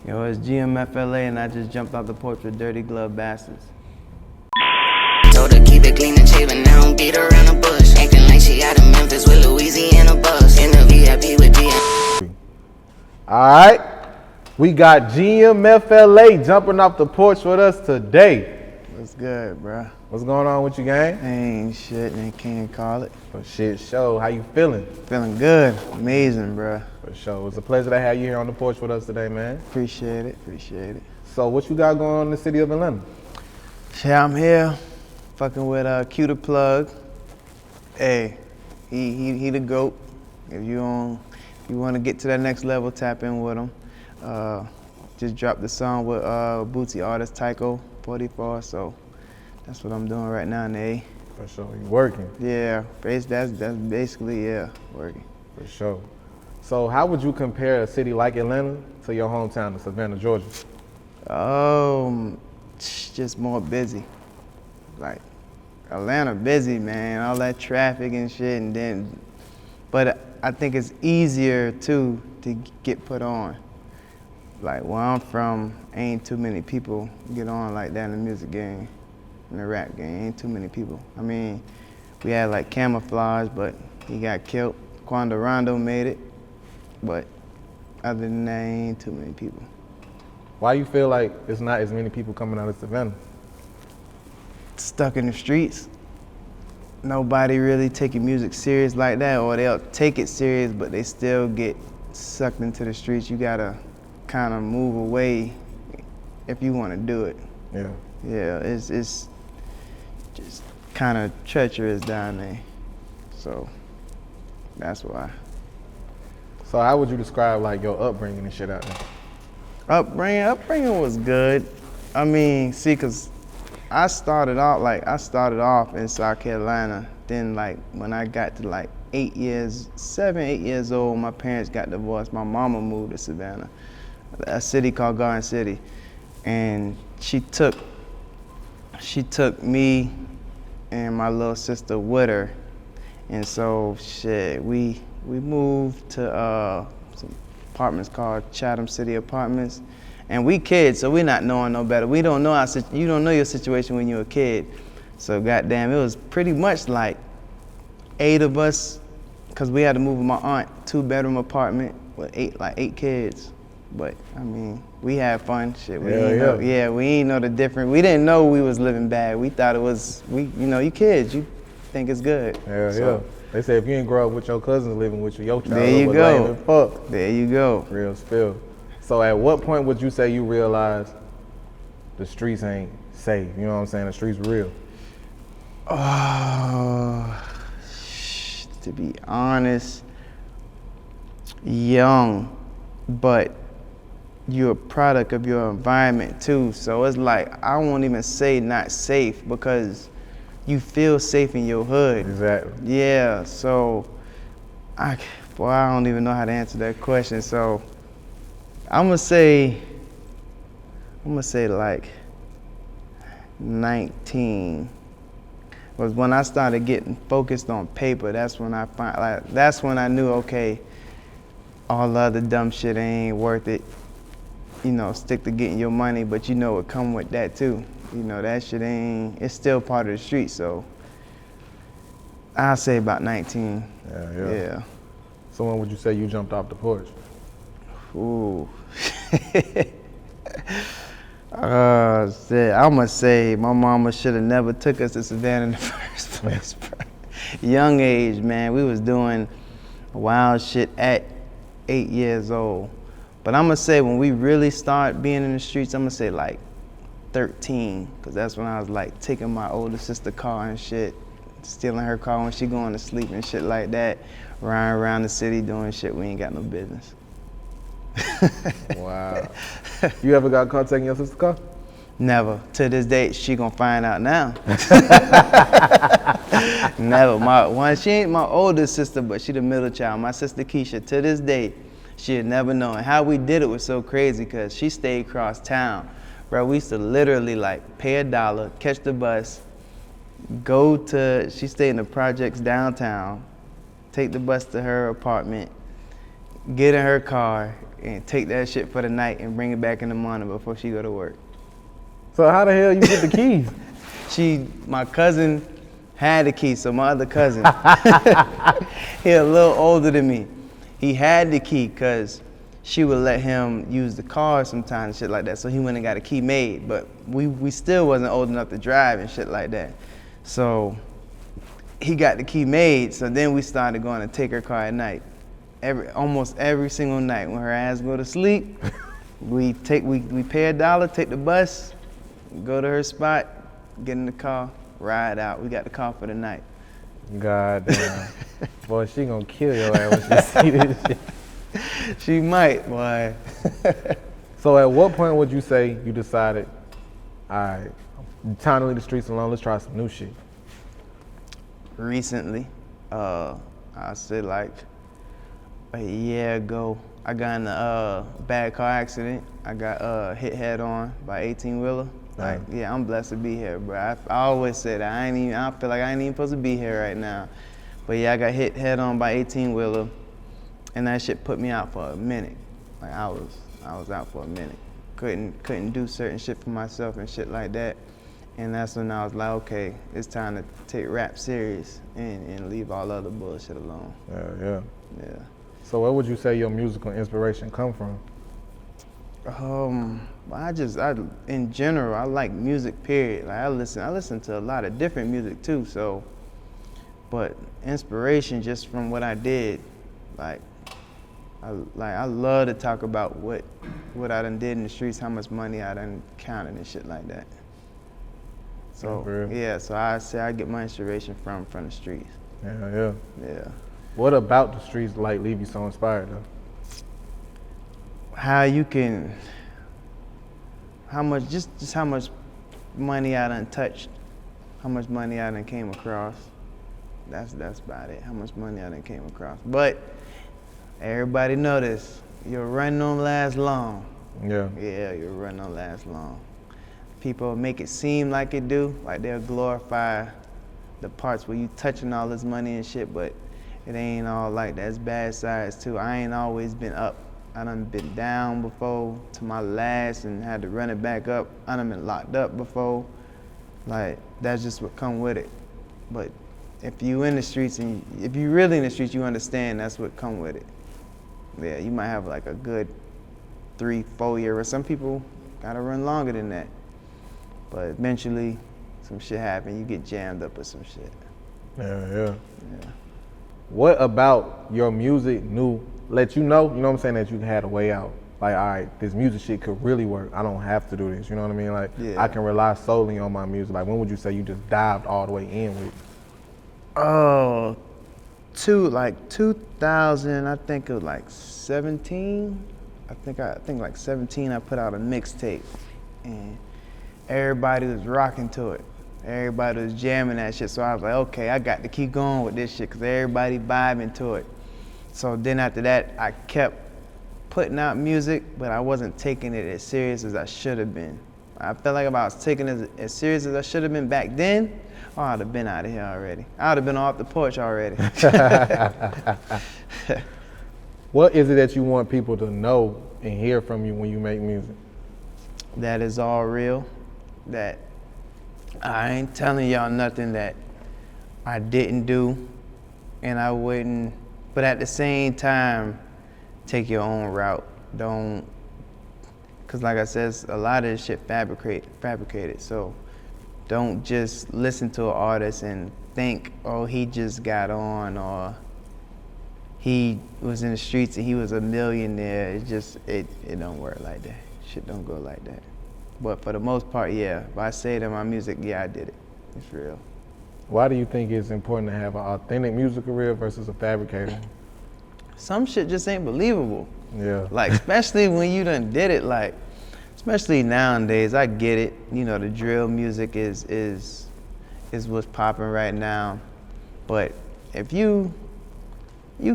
Yo, it's GMFLA and I just jumped off the porch with Dirty Glove Bastards. Told her keep it clean and shaven, now don't beat around the bush. Acting like she out of Memphis with Louisiana bus. In the VIP with DM. Alright, we got GMFLA jumping off the porch with us today. What's good, bruh? What's going on with you, gang? Ain't shit, they can't call it. For shit show, how you feeling? Feeling good, amazing, bruh. For sure, it's a pleasure to have you here on the porch with us today, man. Appreciate it, appreciate it. So what you got going on in the city of Atlanta? Shit, I'm here, fucking with Akiio the Plug. Hey, he the GOAT. If you want to get to that next level, tap in with him. Just dropped the song with Boosie artist Tycho, 44, so that's what I'm doing right now in the A. For sure, you working? Yeah, that's basically, yeah, working. For sure. So how would you compare a city like Atlanta to your hometown of Savannah, Georgia? Just more busy. Like, Atlanta busy, man, all that traffic and shit, and then, but I think it's easier too to get put on. Like where I'm from, ain't too many people get on like that in the music game, in the rap game, ain't too many people. I mean, we had like Camouflage, but he got killed. Quando Rondo made it, but other than that, ain't too many people. Why you feel like it's not as many people coming out of Savannah? Stuck in the streets. Nobody really taking music serious like that, or they'll take it serious, but they still get sucked into the streets. You gotta kind of move away if you want to do it. Yeah. Yeah, it's just kind of treacherous down there, so that's why. So how would you describe like your upbringing and shit out there? Upbringing was good. I mean, see, cause I started off in South Carolina. Then like when I got to like 8 years old, my parents got divorced. My mama moved to Savannah, a city called Garden City, and she took me and my little sister with her, and so shit, we moved to some apartments called Chatham City Apartments. And we kids, so we not knowing no better. We don't know you don't know your situation when you're a kid. So goddamn, it was pretty much like 8 of us, cause we had to move with my aunt, 2-bedroom apartment with 8 kids. But I mean, we had fun. Shit, we ain't know the difference. We didn't know we was living bad. We thought it was you kids, you think it's good. Yeah. They say if you ain't grow up with your cousins living with you, your child there you was go. lame as fuck. There you go. Real spill. So at what point would you say you realized the streets ain't safe? You know what I'm saying? The streets real. To be honest, young, but you're a product of your environment too. So it's like, I won't even say not safe because you feel safe in your hood. Exactly. Yeah, so I don't even know how to answer that question. So I'm gonna say like 19 was when I started getting focused on paper. That's when I knew, okay, all the other dumb shit ain't worth it. Stick to getting your money, but it come with that too. That shit it's still part of the street, so I'll say about 19. Yeah. So when would you say you jumped off the porch? Ooh. Shit, I'm gonna say my mama should have never took us to Savannah in the first place, bro. Young age, man, we was doing wild shit at 8 years old. But I'm gonna say when we really start being in the streets, I'm gonna say like 13, cause that's when I was like taking my older sister car and shit, stealing her car when she going to sleep and shit like that, riding around the city doing shit we ain't got no business. Wow. You ever got caught taking your sister's car? Never. To this day, she gonna find out now. Never. She ain't my oldest sister, but she the middle child. My sister Keisha, to this day, she had never known. How we did it was so crazy because she stayed across town. Bro, we used to literally like pay $1, catch the bus, she stayed in the projects downtown, take the bus to her apartment, get in her car, and take that shit for the night and bring it back in the morning before she go to work. So how the hell you get the keys? My cousin had the key, so my other cousin, he a little older than me. He had the key because she would let him use the car sometimes and shit like that. So he went and got a key made, but we still wasn't old enough to drive and shit like that. So he got the key made, so then we started going to take her car at night. Almost every single night when her ass go to sleep, we pay $1, take the bus, go to her spot, get in the car, ride out. We got the car for the night. God damn. Boy, she gonna kill your ass when she see this shit. She might, boy. So at what point would you say you decided, all right, time to leave the streets alone, let's try some new shit? Recently, I said like a year ago, I got in a bad car accident. I got hit head on by 18-wheeler. Like, yeah, I'm blessed to be here, bro. I always say that. I feel like I ain't even supposed to be here right now. But yeah, I got hit head on by 18-wheeler, and that shit put me out for a minute. Like I was out for a minute. Couldn't do certain shit for myself and shit like that. And that's when I was like, okay, it's time to take rap serious and leave all other bullshit alone. Yeah. So where would you say your musical inspiration come from? In general, I like music, period. Like I listen to a lot of different music too, so, but inspiration just from what I did, I love to talk about what I done did in the streets, how much money I done counted and shit like that. So yeah, so I say I get my inspiration from the streets. Yeah. What about the streets like leave you so inspired though? How much money I done touched, how much money I done came across. That's about it. How much money I done came across. But everybody know this. Your run don't last long. Yeah, your run don't last long. People make it seem like it do, like they'll glorify the parts where you touching all this money and shit, but it ain't all like that. It's bad sides too. I ain't always been up. I done been down before to my last and had to run it back up. I done been locked up before. Like, that's just what come with it. But if you in the streets and if you really in the streets, you understand that's what come with it. Yeah, you might have like a good 3-4 year, or some people gotta run longer than that. But eventually, some shit happen. You get jammed up with some shit. Yeah. What about your music let you know what I'm saying, that you had a way out? Like, all right, this music shit could really work. I don't have to do this, you know what I mean? Like, yeah. I can rely solely on my music. Like, when would you say you just dived all the way in with it? Oh, 2000, I think it was like 17. I think like 17, I put out a mixtape, and everybody was rocking to it. Everybody was jamming that shit. So I was like, okay, I got to keep going with this shit because everybody vibing to it. So then after that, I kept putting out music, but I wasn't taking it as serious as I should have been. I felt like if I was taking it as serious as I should have been back then, I'd have been out of here already. I would have been off the porch already. What is it that you want people to know and hear from you when you make music? That is all real. That I ain't telling y'all nothing that I didn't do and I wouldn't, but at the same time, take your own route. Don't, cause like I said, a lot of this shit fabricated. So don't just listen to an artist and think, oh, he just got on, or he was in the streets and he was a millionaire. It don't work like that. Shit don't go like that. But for the most part, yeah. If I say that my music, yeah, I did it. It's real. Why do you think it's important to have an authentic music career versus a fabricator? Some shit just ain't believable. Yeah. Like, especially when you done did it, like, especially nowadays, I get it. You know, the drill music is what's popping right now. But if you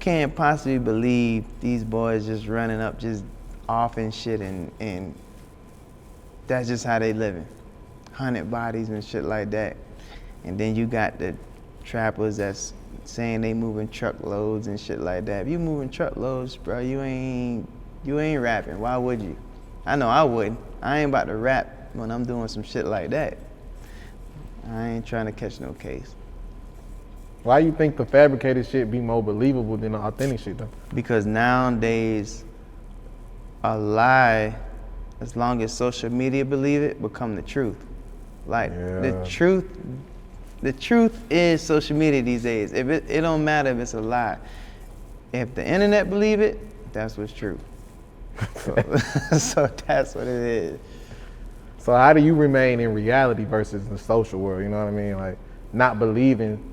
can't possibly believe these boys just running up just off and shit and that's just how they living. 100 bodies and shit like that. And then you got the trappers that's saying they moving truckloads and shit like that. If you moving truckloads, bro, you ain't rapping. Why would you? I know I wouldn't. I ain't about to rap when I'm doing some shit like that. I ain't trying to catch no case. Why you think the fabricated shit be more believable than the authentic shit though? Because nowadays, a lie, as long as social media believe it, become the truth. Like the truth is social media these days. If it don't matter if it's a lie. If the internet believe it, that's what's true. So that's what it is. So how do you remain in reality versus the social world? You know what I mean? Like not believing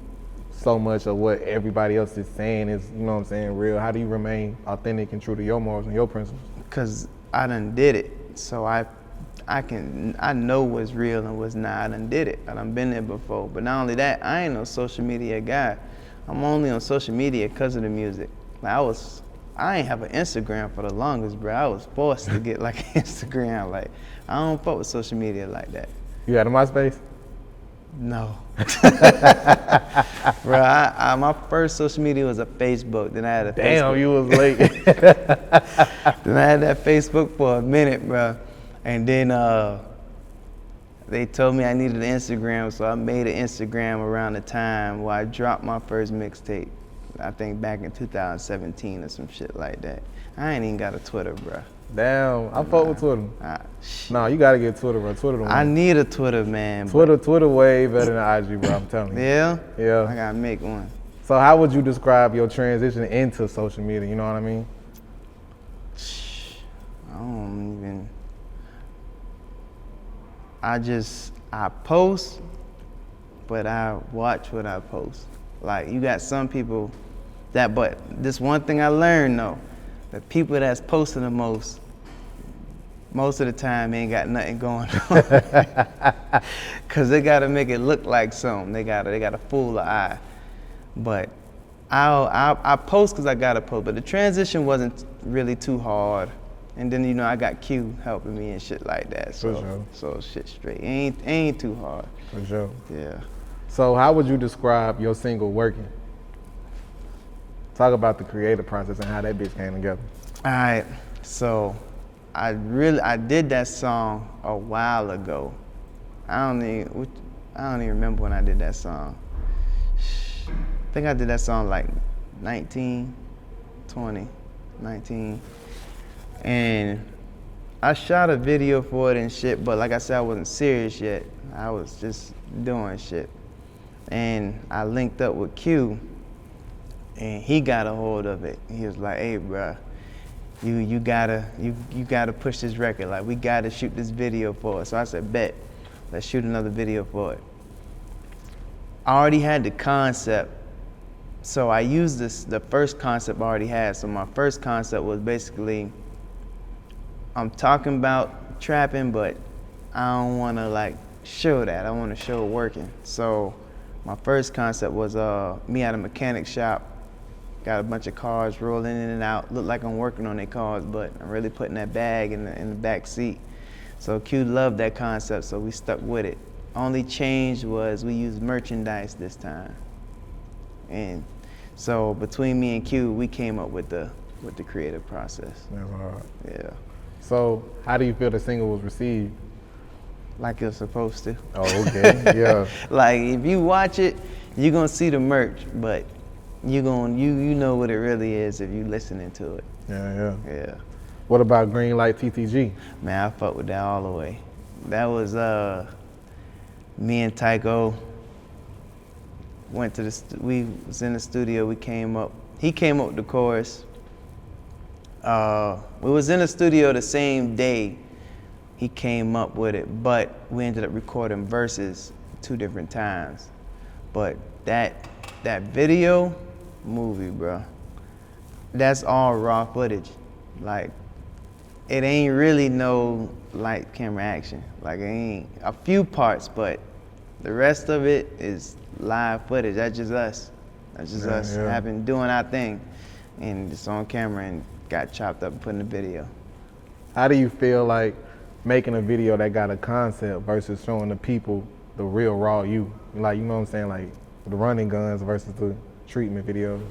so much of what everybody else is saying is, you know what I'm saying, real. How do you remain authentic and true to your morals and your principles? Because I done did it. So I know what's real and what's not. I done did it. I done been there before. But not only that, I ain't no social media guy. I'm only on social media because of the music. Like I ain't have an Instagram for the longest, bro. I was forced to get like an Instagram. Like I don't fuck with social media like that. You had a MySpace? No. Bro, my first social media was a Facebook. Then I had a Damn, Facebook. you was late. Then I had that Facebook for a minute, bro. And then they told me I needed an Instagram, so I made an Instagram around the time where I dropped my first mixtape. I think back in 2017 or some shit like that. I ain't even got a Twitter, bro. Damn, I fuck with Twitter. Nah, you gotta get Twitter, bro. Twitter. I need a Twitter, man. Twitter way better than IG, bro. I'm telling you. Yeah? Yeah. I gotta make one. So how would you describe your transition into social media? You know what I mean? I don't even. I post, but I watch what I post. Like you got some people but this one thing I learned though, the people that's posting the most of the time ain't got nothing going on. Cause they gotta make it look like something. They gotta fool the eye. But I post cause I gotta post, but the transition wasn't really too hard. And then you know I got Q helping me and shit like that. So, For sure. So shit straight. Ain't too hard. For sure. Yeah. So how would you describe your single Workin? Talk about the creative process and how that bitch came together. All right. So I did that song a while ago. I don't even remember when I did that song. I think I did that song like 19. And I shot a video for it and shit, but like I said, I wasn't serious yet. I was just doing shit. And I linked up with Q, and he got a hold of it. He was like, "Hey, bro, you gotta push this record. Like, we gotta shoot this video for it." So I said, "Bet, let's shoot another video for it." I already had the concept, so I used the first concept I already had. So my first concept was basically, I'm talking about trapping, but I don't want to like show that. I want to show working. So my first concept was me at a mechanic shop, got a bunch of cars rolling in and out. Look like I'm working on their cars, but I'm really putting that bag in the back seat. So Q loved that concept, so we stuck with it. Only change was we used merchandise this time. And so between me and Q, we came up with the creative process. That's hard. Yeah. So how do you feel the single was received? Like it's supposed to. Oh, okay. Yeah. Like if you watch it, you're gonna see the merch, but you know what it really is if you listening to it. Yeah. Yeah. What about Light TTG? Man, I fuck with that all the way. That was me and Tycho went to we was in the studio, he came up with the chorus. We was in the studio the same day he came up with it, but we ended up recording verses 2 different times. But that video movie, bro, that's all raw footage. Like, it ain't really no light camera action. Like, it ain't a few parts, but the rest of it is live footage. That's just us. That's just us having doing our thing, and it's on camera and got chopped up and put in the video. How do you feel like making a video that got a concept versus showing the people the real raw you? Like, you know what I'm saying? Like the running guns versus the treatment videos?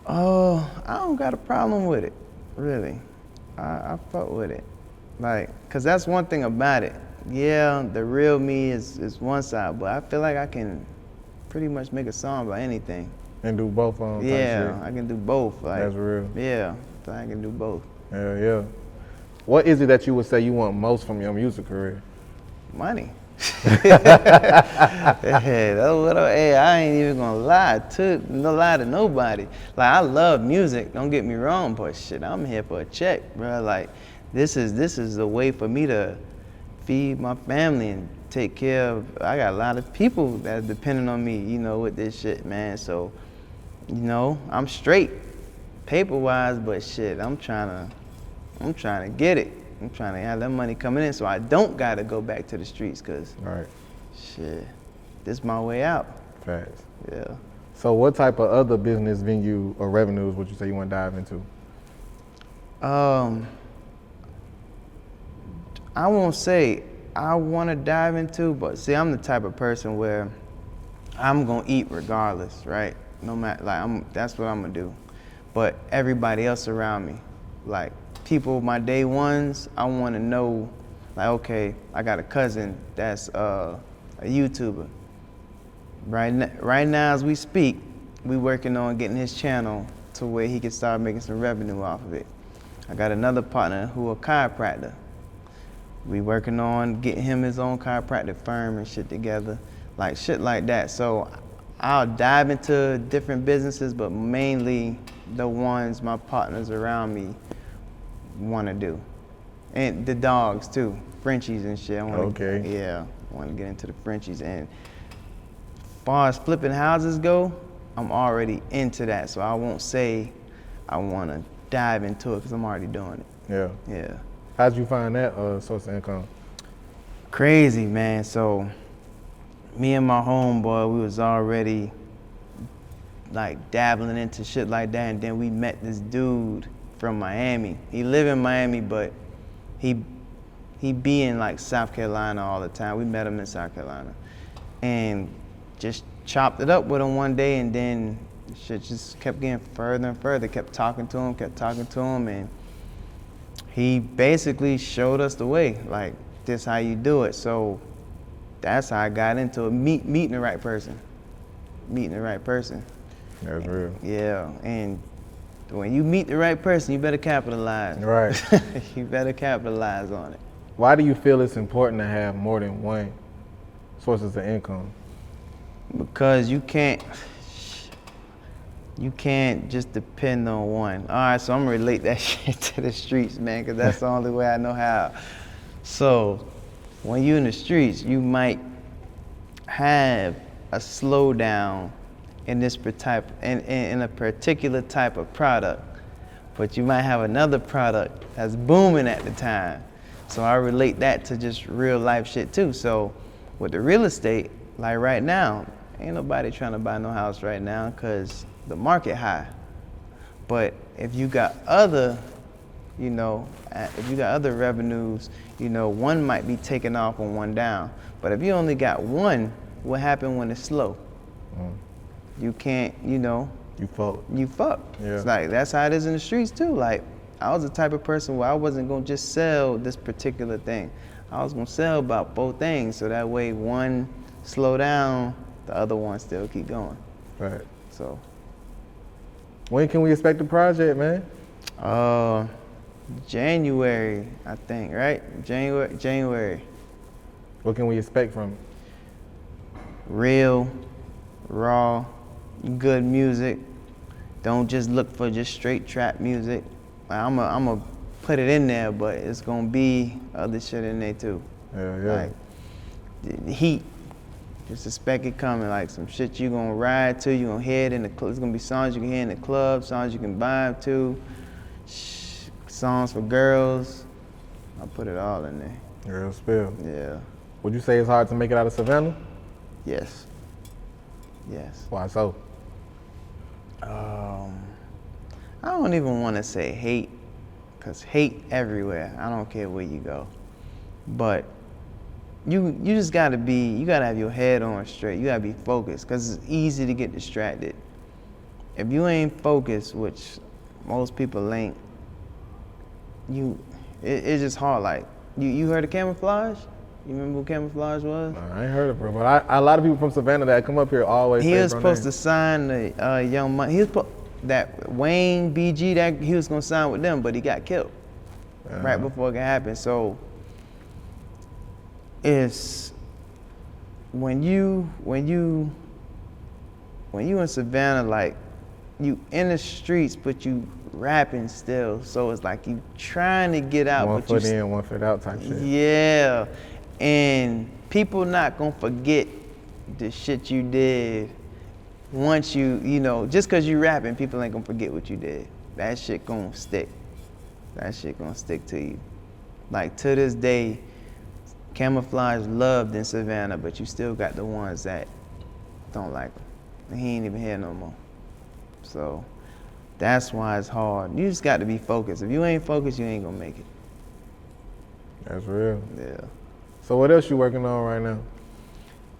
Oh, I don't got a problem with it, really. I fuck with it. Like, cause that's one thing about it. Yeah, the real me is one side, but I feel like I can pretty much make a song about anything. And do both on type Yeah, shit? I can do both. Like, That's real. Yeah, so I can do both. Yeah. What is it that you would say you want most from your music career? Money. Hey, I ain't even gonna lie to nobody. Like, I love music, don't get me wrong, but shit, I'm here for a check, bro. Like, this is a way for me to feed my family and take care of. I got a lot of people that are depending on me, you know, with this shit, man. So, you know, I'm straight paper-wise, but shit, I'm trying to get it. I'm trying to have that money coming in so I don't gotta go back to the streets, cause Right. shit, this is my way out. Facts. Yeah. So what type of other business venue or revenues would you say you want to dive into? I won't say I want to dive into, but see, I'm the type of person where I'm gonna eat regardless, right? No matter, like, that's what I'm gonna do. But everybody else around me, like people, my day ones, I want to know, like, okay, I got a cousin that's a YouTuber. Right now, as we speak, we working on getting his channel to where he can start making some revenue off of it. I got another partner who a chiropractor. We working on getting him his own chiropractic firm and shit together, like shit like that. So I'll dive into different businesses, but mainly the ones my partners around me want to do. And the dogs too, Frenchies and shit. Okay. Yeah, I want to get into the Frenchies. And as far as flipping houses go, I'm already into that. So I won't say I want to dive into it because I'm already doing it. Yeah. Yeah. How'd you find that source of income? Crazy, man. So me and my homeboy, we was already like dabbling into shit like that, and then we met this dude from Miami. He live in Miami, but he be in like South Carolina all the time. We met him in South Carolina and just chopped it up with him one day, and then shit just kept getting further and further. Kept talking to him, and he basically showed us the way, like, this how you do it. So that's how I got into it, meeting the right person. That's real. Yeah, and when you meet the right person, you better capitalize. Right. You better capitalize on it. Why do you feel it's important to have more than one sources of income? Because you can't just depend on one. All right, so I'm gonna relate that shit to the streets, man, because that's the only way I know how. So when you're in the streets, you might have a slowdown in this in a particular type of product, but you might have another product that's booming at the time. So I relate that to just real life shit too. So with the real estate, like right now, ain't nobody trying to buy no house right now because the market high. But if you got other, revenues, one might be taking off and one down. But if you only got one, what happened when it's slow? You can't, You fuck. you fuck. Yeah. It's like, that's how it is in the streets too. Like, I was the type of person where I wasn't gonna just sell this particular thing. I was gonna sell about both things, so that way one slow down, the other one still keep going. Right. So. When can we expect the project, man? January, I think, right? January. What can we expect from it? Real, raw, good music. Don't just look for just straight trap music. I'm a put it in there, but it's gonna be other shit in there too. Yeah. Like the heat. Just expect it coming, like some shit you gonna ride to, you gonna hear it in the club. It's gonna be songs you can hear in the club, songs you can vibe to, songs for girls. I'll put it all in there. Real spill. Yeah. Would you say it's hard to make it out of Savannah? Yes. Why so? I don't even want to say hate, because hate everywhere. I don't care where you go. But you just gotta have your head on straight. You gotta be focused, because it's easy to get distracted. if you ain't focused, which most people ain't, it's just hard. Like, you heard of camouflage? You remember what camouflage was? I ain't heard of bro, but a lot of people from Savannah that come up here always He say was bro supposed name. to sign the Young Money. He was that Wayne BG that he was gonna sign with them, but he got killed right before it could happen. So it's when you in Savannah, like you in the streets, but you rapping still. So it's like you trying to get out, One but foot you in, 1 foot out type shit. yeah, and people not gonna forget the shit you did. Once you know, just cause you rapping, people ain't gonna forget what you did. That shit gonna stick. That shit gonna stick to you. Like to this day, camouflage loved in Savannah, but you still got the ones that don't like him. And he ain't even here no more. So that's why it's hard. You just got to be focused. If you ain't focused, you ain't gonna make it. That's real. Yeah. So what else you working on right now?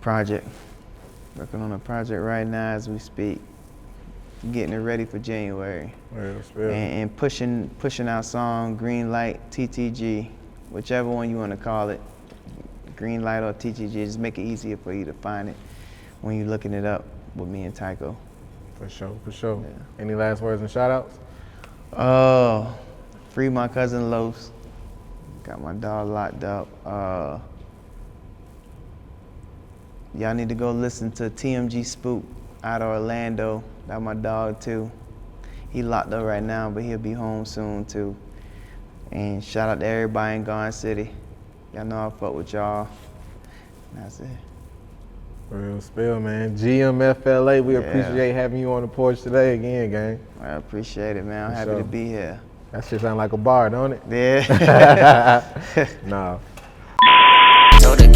Project. Working on a project right now as we speak. Getting it ready for January. And pushing our song Light TTG, whichever one you want to call it. Green Light or TTG, just make it easier for you to find it when you're looking it up with me and Tycho. For sure, for sure. Yeah. Any last words and shout outs? Free my cousin Los. Got my dog locked up. Y'all need to go listen to TMG Spook out of Orlando. That's my dog too. He locked up right now, but he'll be home soon too. And shout out to everybody in Garden City. Y'all know I fuck with y'all. That's it. Real spill, man. GMFLA, we appreciate having you on the porch today again, gang. I appreciate it, man. I'm happy to be here. That shit sound like a bar, don't it? Yeah. Nah. Told her